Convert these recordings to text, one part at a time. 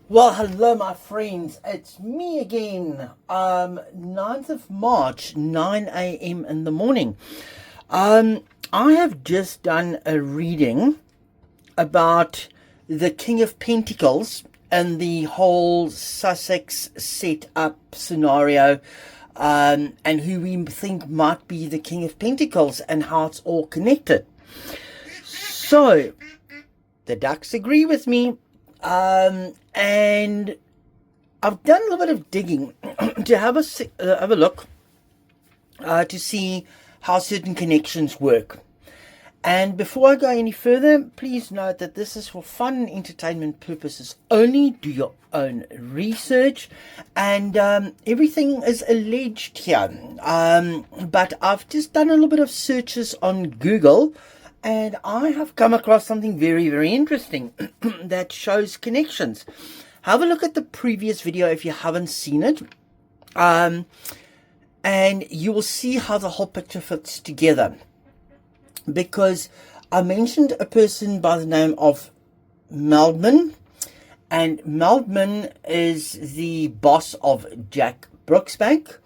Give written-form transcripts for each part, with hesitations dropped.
Well, hello, my friends. It's me again. 9th of March, 9 a.m. in the morning. I have just done a reading about the King of Pentacles and the whole Sussex set-up scenario, and who we think might be the King of Pentacles and how it's all connected. So, the ducks agree with me. And I've done a little bit of digging to have a look to see how certain connections work. And before I go any further, please note that this is for fun and entertainment purposes only. Do your own research, and everything is alleged here. But I've just done a little bit of searches on Google, and I have come across something very, very interesting that shows connections. Have a look at the previous video if you haven't seen it. And you will see how the whole picture fits together. Because I mentioned a person by the name of Meldman. And Meldman is the boss of Jack Brooksbank.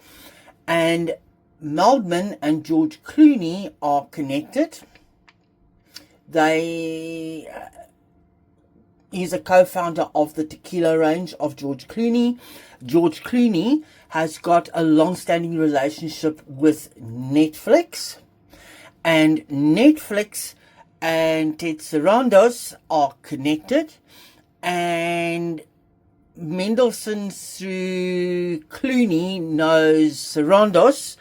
And Meldman and George Clooney are connected. He's a co-founder of the tequila range of George Clooney. George Clooney has got a long-standing relationship with Netflix. And Netflix and Ted Sarandos are connected. And Mendelssohn through Clooney knows Sarandos,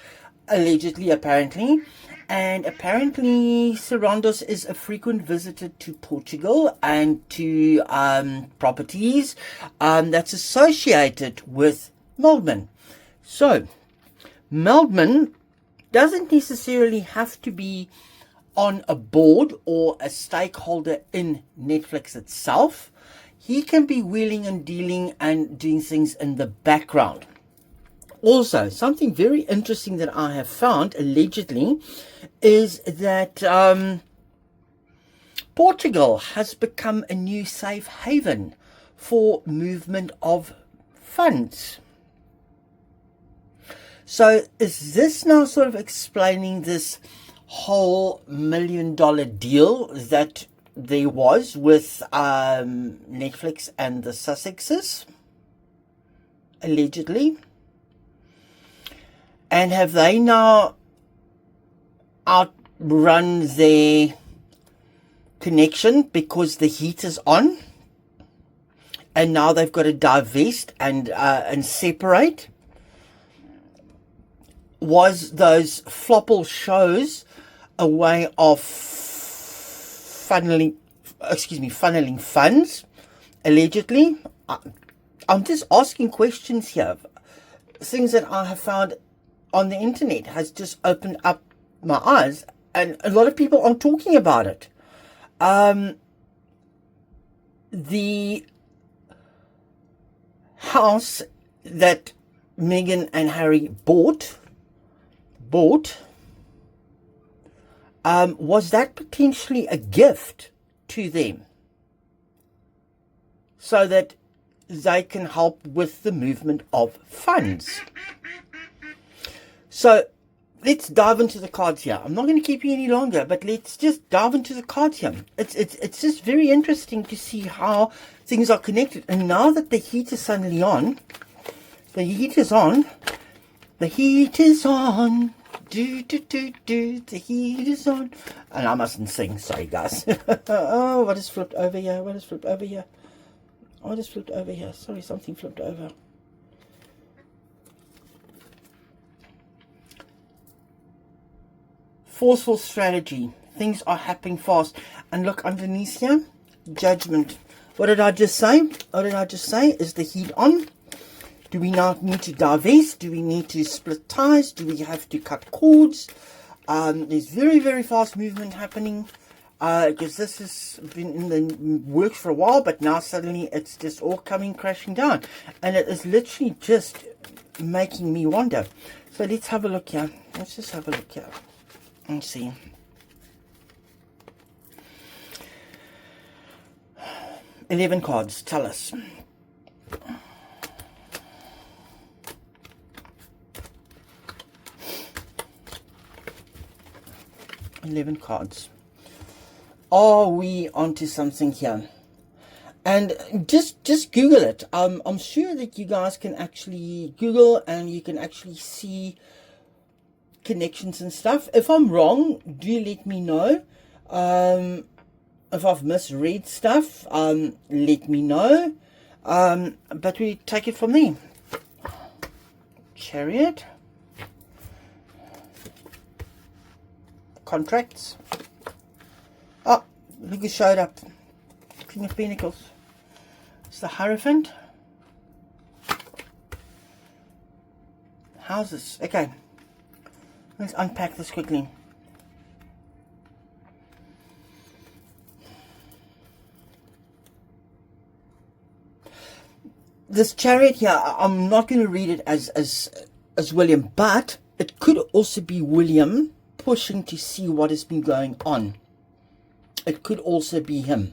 allegedly, apparently. And apparently Sarandos is a frequent visitor to Portugal and to properties that's associated with Meldman. So, Meldman doesn't necessarily have to be on a board or a stakeholder in Netflix itself. He can be wheeling and dealing and doing things in the background. Also, something very interesting that I have found, allegedly, is that Portugal has become a new safe haven for movement of funds. So, is this now sort of explaining this whole $1 million deal that there was with Netflix and the Sussexes? Allegedly. And have they now outrun their connection because the heat is on? And now they've got to divest and separate? Was those flopple shows a way of funneling funds, allegedly? I'm just asking questions here. Things that I have found on the internet has just opened up my eyes, and a lot of people aren't talking about it. The house that Meghan and Harry bought, was that potentially a gift to them so that they can help with the movement of funds? So let's dive into the cards here. I'm not going to keep you any longer, but let's just dive into the cards here. It's just very interesting to see how things are connected. And now that the heat is suddenly on, the heat is on. The heat is on. The heat is on. And I mustn't sing. Sorry, guys. Oh, what has flipped over here? What has flipped over here? What has flipped over here? Sorry, something flipped over. Forceful strategy. Things are happening fast. And look underneath here. Judgment. What did I just say? What did I just say? Is the heat on? Do we now need to divest? Do we need to split ties? Do we have to cut cords? There's very, very fast movement happening. Because this has been in the works for a while, but now suddenly it's just all coming crashing down. And it is literally just making me wonder. So let's have a look here. Let's just have a look here. Let's see. 11 cards. Tell us. 11 cards. Are we onto something here? And just Google it. I'm sure that you guys can actually Google and you can actually see connections and stuff. If I'm wrong, do let me know. If I've misread stuff, let me know. But we take it from there. Chariot. Contracts. Oh, look who showed up. King of Pentacles. It's the Hierophant. Houses. Okay. Let's unpack this quickly. This Chariot here, I'm not going to read it as William, but it could also be William pushing to see what has been going on. It could also be him.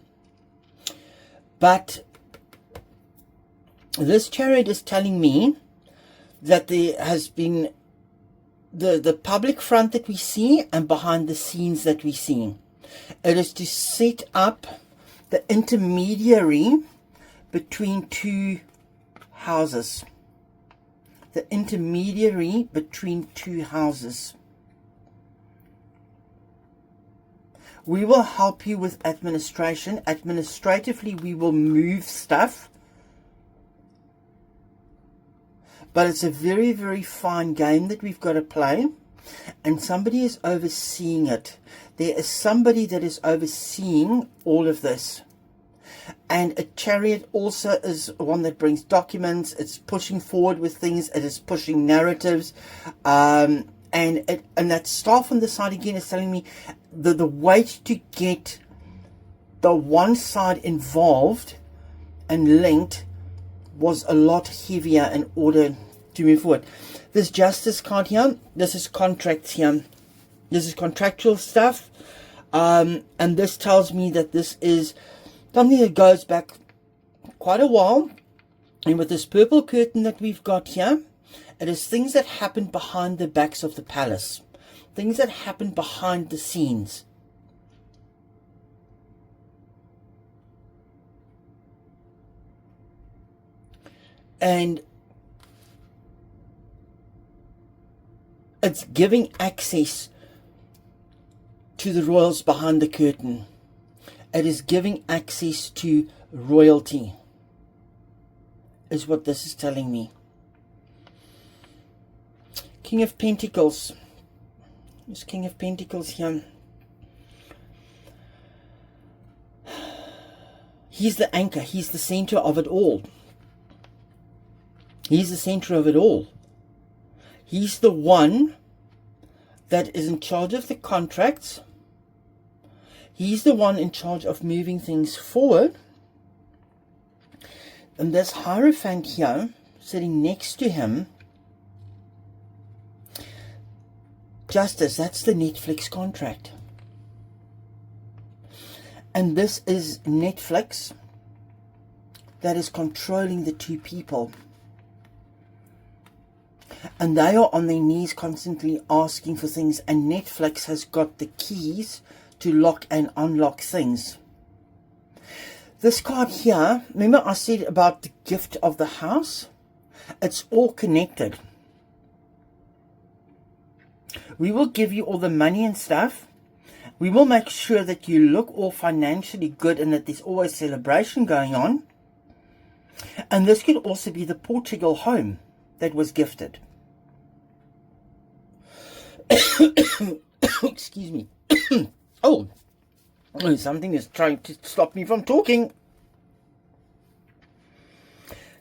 But this Chariot is telling me that there has been the public front that we see and behind the scenes that we see. It is to set up the intermediary between two houses. The intermediary between two houses. We will help you with administration. Administratively, we will move stuff. But it's a very, very fine game that we've got to play. And somebody is overseeing it. There is somebody that is overseeing all of this. And a Chariot also is one that brings documents. It's pushing forward with things. It is pushing narratives. And that staff on the side again is telling me the weight to get the one side involved and linked was a lot heavier in order to move forward. This Justice card here, this is contracts here. This is contractual stuff. And this tells me that this is something that goes back quite a while. And with this purple curtain that we've got here, it is things that happen behind the backs of the palace. Things that happen behind the scenes. And it's giving access to the royals behind the curtain. It is giving access to royalty, is what this is telling me. King of Pentacles. There's King of Pentacles here. He's the anchor. He's the center of it all. He's the center of it all. He's the one that is in charge of the contracts. He's the one in charge of moving things forward. And this Hierophant here, sitting next to him, Justice, that's the Netflix contract. And this is Netflix that is controlling the two people. And they are on their knees constantly asking for things. And Netflix has got the keys to lock and unlock things. This card here, remember I said about the gift of the house? It's all connected. We will give you all the money and stuff. We will make sure that you look all financially good and that there's always celebration going on. And this could also be the Portugal home that was gifted. Excuse me. Oh, something is trying to stop me from talking.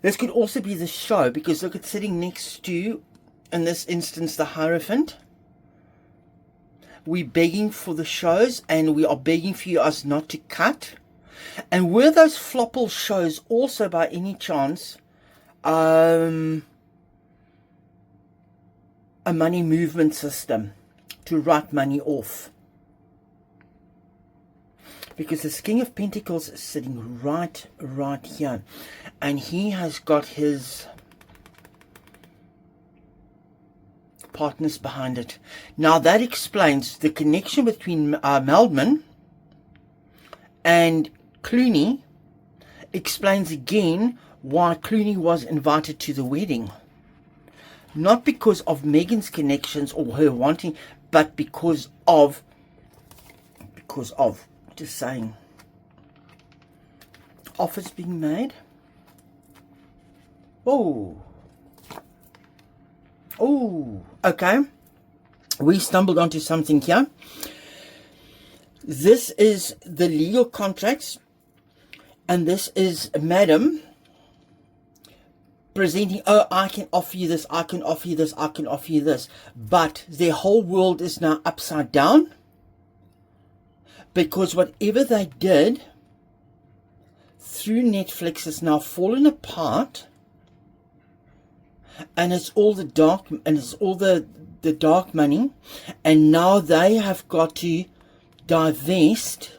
This could also be the show, because look, it's sitting next to, in this instance, the Hierophant. We're begging for the shows, and we are begging for you us not to cut. And were those flopple shows also by any chance a money movement system to write money off? Because this King of Pentacles is sitting right here. And he has got his partners behind it. Now that explains the connection between Meldman and Clooney. Explains again why Clooney was invited to the wedding. Not because of Meghan's connections or her wanting, but because of, just saying, offers being made. Oh, okay. We stumbled onto something here. This is the legal contracts, and this is Madam presenting, oh, I can offer you this, I can offer you this, I can offer you this. But their whole world is now upside down, because whatever they did through Netflix has now fallen apart, and it's all the dark, and it's all the dark money, and now they have got to divest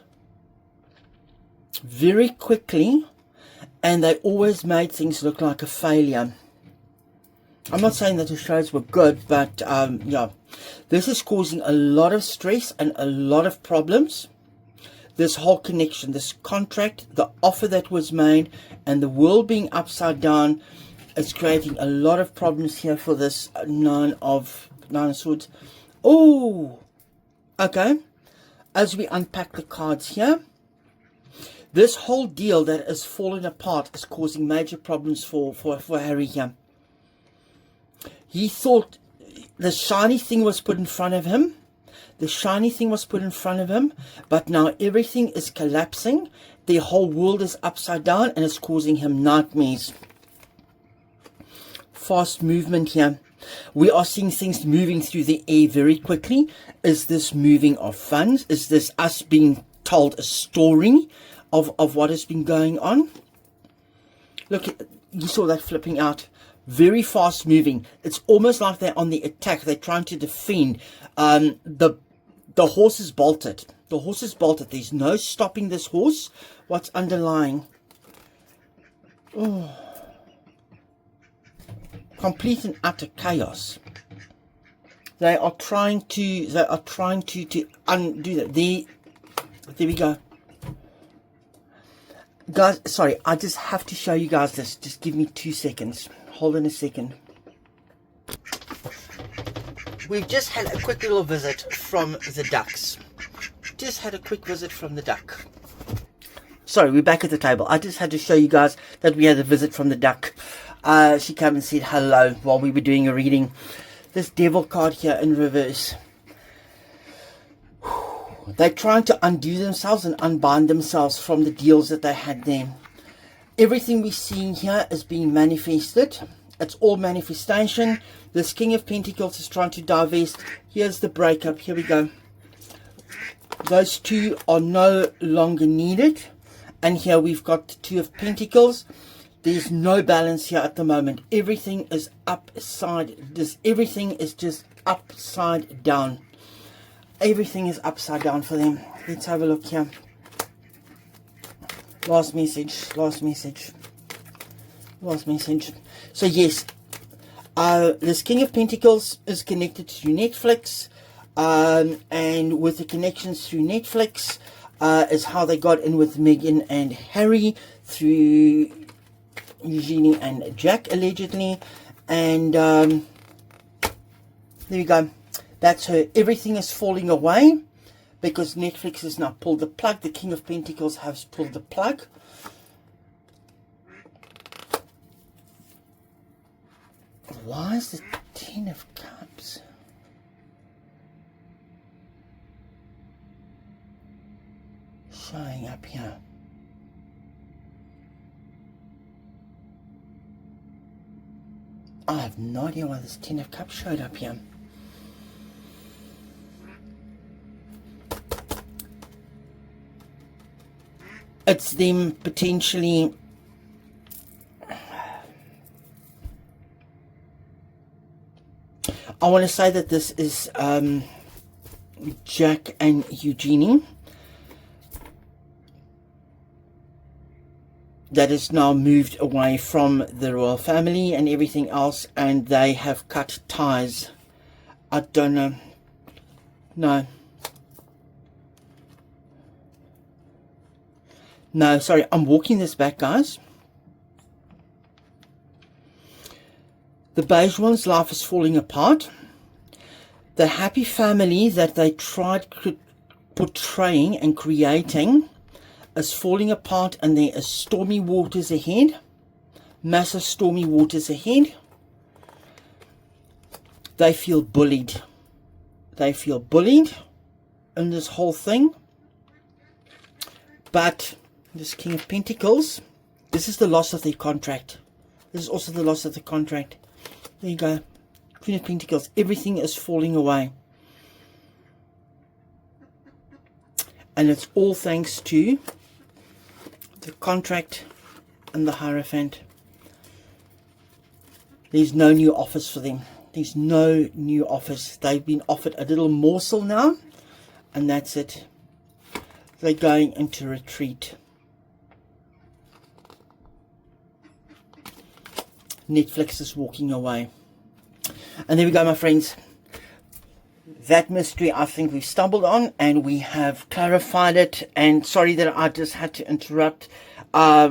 very quickly, and they always made things look like a failure. I'm not saying that the shows were good, but yeah, this is causing a lot of stress and a lot of problems. This whole connection, this contract, the offer that was made, and the world being upside down, is creating a lot of problems here for this Nine of Swords. Oh, okay. As we unpack the cards here, this whole deal that is falling apart is causing major problems for Harry here. He thought the shiny thing was put in front of him. The shiny thing was put in front of him, but now everything is collapsing. The whole world is upside down, and it's causing him nightmares. Fast movement here. We are seeing things moving through the air very quickly. Is this moving of funds? Is this us being told a story of what has been going on? Look, you saw that flipping out. Very fast moving. It's almost like they're on the attack. They're trying to defend. The horse is bolted. The horse is bolted. There's no stopping this horse. What's underlying? Oh. Complete and utter chaos. They are trying to undo that. There we go. Guys, sorry, I just have to show you guys this. Just give me 2 seconds. Hold on a second. We've just had a quick little visit from the ducks. Just had a quick visit from the duck. Sorry, we're back at the table. I just had to show you guys that we had a visit from the duck. She came and said hello while we were doing a reading. This devil card here in reverse. They're trying to undo themselves and unbind themselves from the deals that they had there. Everything we're seeing here is being manifested. It's all manifestation. This King of Pentacles is trying to divest. Here's the breakup. Here we go. Those two are no longer needed. And here we've got the Two of Pentacles. There's no balance here at the moment. Everything is upside. Everything is just upside down. Everything is upside down for them. Let's have a look here. Last message. Last message. Last message. So yes, this King of Pentacles is connected to Netflix. And with the connections through Netflix is how they got in with Meghan and Harry through Eugenie and Jack, allegedly. And there we go. That's her. Everything is falling away because Netflix has now pulled the plug. The King of Pentacles has pulled the plug. Why is the Ten of Cups showing up here? I have no idea why this Ten of Cups showed up here. It's them potentially I want to say that this is Jack and Eugenie that is now moved away from the royal family and everything else, and they have cut ties I don't know. No. No, sorry, I'm walking this back, guys. The beige one's life is falling apart. The happy family that they tried portraying and creating is falling apart, and there is stormy waters ahead. Massive stormy waters ahead. They feel bullied. They feel bullied in this whole thing. But this King of Pentacles, this is the loss of their contract. This is also the loss of the contract. There you go. Queen of Pentacles. Everything is falling away. And it's all thanks to the contract and the Hierophant. There's no new offers for them. There's no new offers. They've been offered a little morsel now, and that's it. They're going into retreat. Netflix is walking away. And there we go, my friends. That mystery I think we've stumbled on, and we have clarified it. And sorry that I just had to interrupt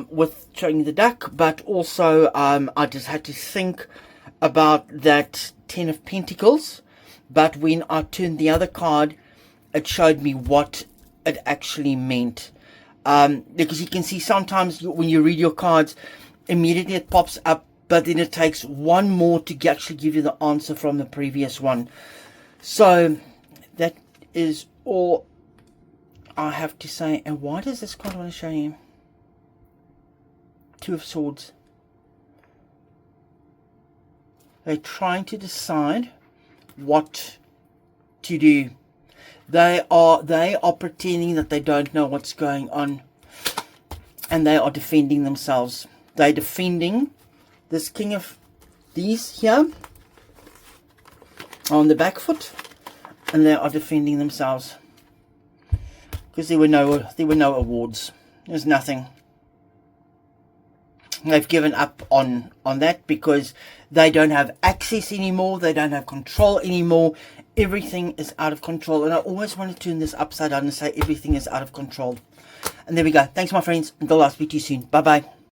with showing the duck, but also I just had to think about that 10 of Pentacles. But when I turned the other card, it showed me what it actually meant. Because you can see sometimes when you read your cards, immediately it pops up, but then it takes one more to actually give you the answer from the previous one. So that is all I have to say. And why does this card want to show you? Two of Swords. They're trying to decide what to do. They are pretending that they don't know what's going on, and they are defending themselves. They're defending this king of these here on the back foot, and they are defending themselves because there were no awards. There's nothing. They've given up on that because they don't have access anymore. They don't have control anymore. Everything is out of control. And I always want to turn this upside down and say everything is out of control. And there we go. Thanks, my friends. Until I'll speak to you soon. Bye-bye.